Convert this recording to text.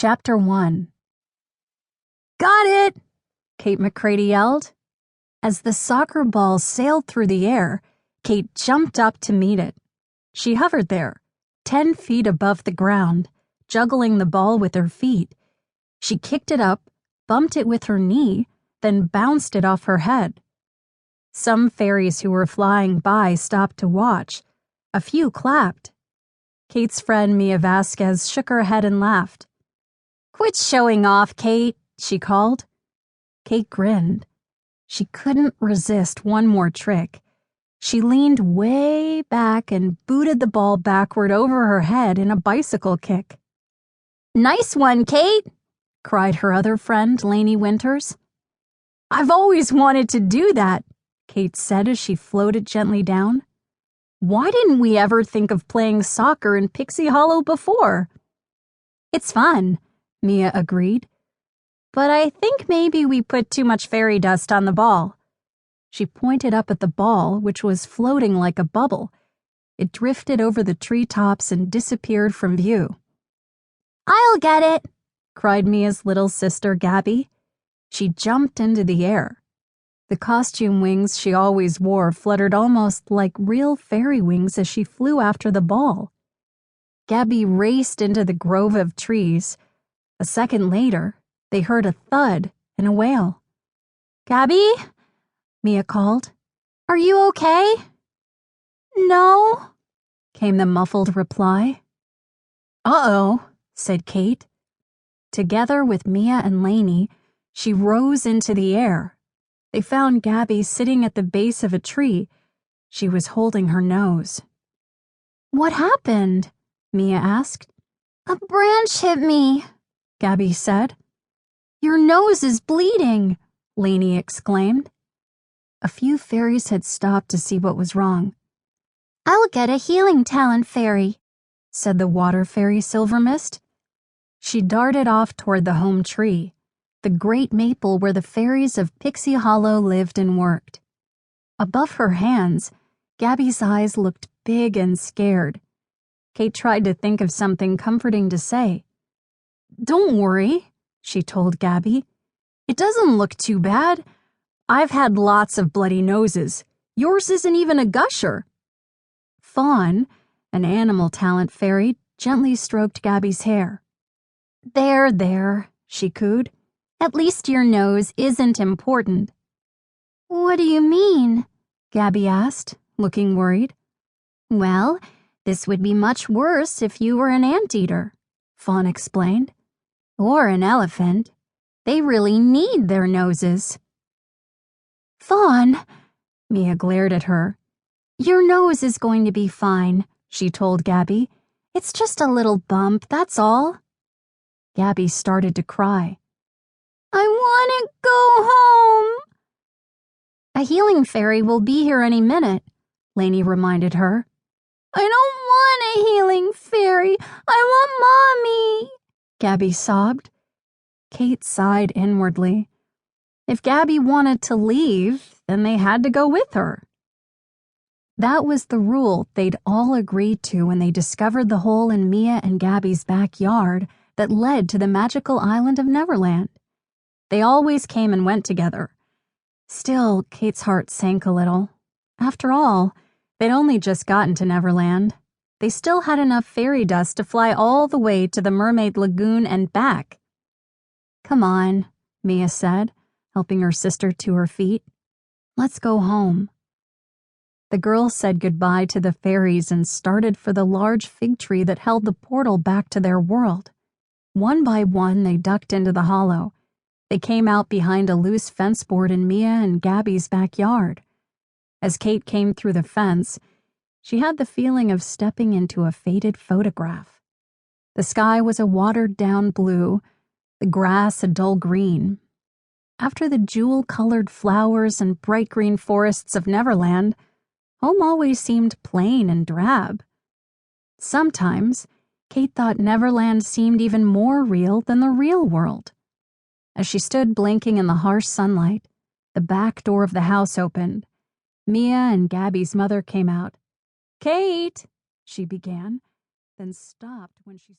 Chapter 1. "Got it!" Kate McCready yelled. As the soccer ball sailed through the air, Kate jumped up to meet it. She hovered there, 10 feet above the ground, juggling the ball with her feet. She kicked it up, bumped it with her knee, then bounced it off her head. Some fairies who were flying by stopped to watch. A few clapped. Kate's friend Mia Vasquez shook her head and laughed. "Quit showing off, Kate," she called. Kate grinned. She couldn't resist one more trick. She leaned way back and booted the ball backward over her head in a bicycle kick. "Nice one, Kate!" cried her other friend, Lainey Winters. "I've always wanted to do that," Kate said as she floated gently down. "Why didn't we ever think of playing soccer in Pixie Hollow before?" "It's fun," Mia agreed. "But I think maybe we put too much fairy dust on the ball." She pointed up at the ball, which was floating like a bubble. It drifted over the treetops and disappeared from view. "I'll get it!" cried Mia's little sister, Gabby. She jumped into the air. The costume wings she always wore fluttered almost like real fairy wings as she flew after the ball. Gabby raced into the grove of trees. A second later, they heard a thud and a wail. "Gabby?" Mia called. "Are you okay?" "No," came the muffled reply. "Uh-oh," said Kate. Together with Mia and Lainey, she rose into the air. They found Gabby sitting at the base of a tree. She was holding her nose. "What happened?" Mia asked. "A branch hit me," Gabby said. "Your nose is bleeding," Lainey exclaimed. A few fairies had stopped to see what was wrong. "I'll get a healing talent fairy," said the water fairy Silvermist. She darted off toward the home tree, the great maple where the fairies of Pixie Hollow lived and worked. Above her hands, Gabby's eyes looked big and scared. Kate tried to think of something comforting to say. "Don't worry," she told Gabby. "It doesn't look too bad. I've had lots of bloody noses. Yours isn't even a gusher." Fawn, an animal talent fairy, gently stroked Gabby's hair. There, she cooed. "At least your nose isn't important." "What do you mean?" Gabby asked, looking worried. "Well, this would be much worse if you were an anteater," Fawn explained. "Or an elephant. They really need their noses." "Fawn," Mia glared at her. "Your nose is going to be fine," she told Gabby. "It's just a little bump, that's all." Gabby started to cry. "I want to go home." "A healing fairy will be here any minute," Lainey reminded her. "I don't want a healing fairy. I want Mommy," Gabby sobbed. Kate sighed inwardly. If Gabby wanted to leave, then they had to go with her. That was the rule they'd all agreed to when they discovered the hole in Mia and Gabby's backyard that led to the magical island of Neverland. They always came and went together. Still, Kate's heart sank a little. After all, they'd only just gotten to Neverland. They still had enough fairy dust to fly all the way to the Mermaid Lagoon and back. "Come on," Mia said, helping her sister to her feet. "Let's go home." The girls said goodbye to the fairies and started for the large fig tree that held the portal back to their world. One by one, they ducked into the hollow. They came out behind a loose fence board in Mia and Gabby's backyard. As Kate came through the fence, she had the feeling of stepping into a faded photograph. The sky was a watered-down blue, the grass a dull green. After the jewel-colored flowers and bright green forests of Neverland, home always seemed plain and drab. Sometimes, Kate thought Neverland seemed even more real than the real world. As she stood blinking in the harsh sunlight, the back door of the house opened. Mia and Gabby's mother came out. "Kate," she began, then stopped when she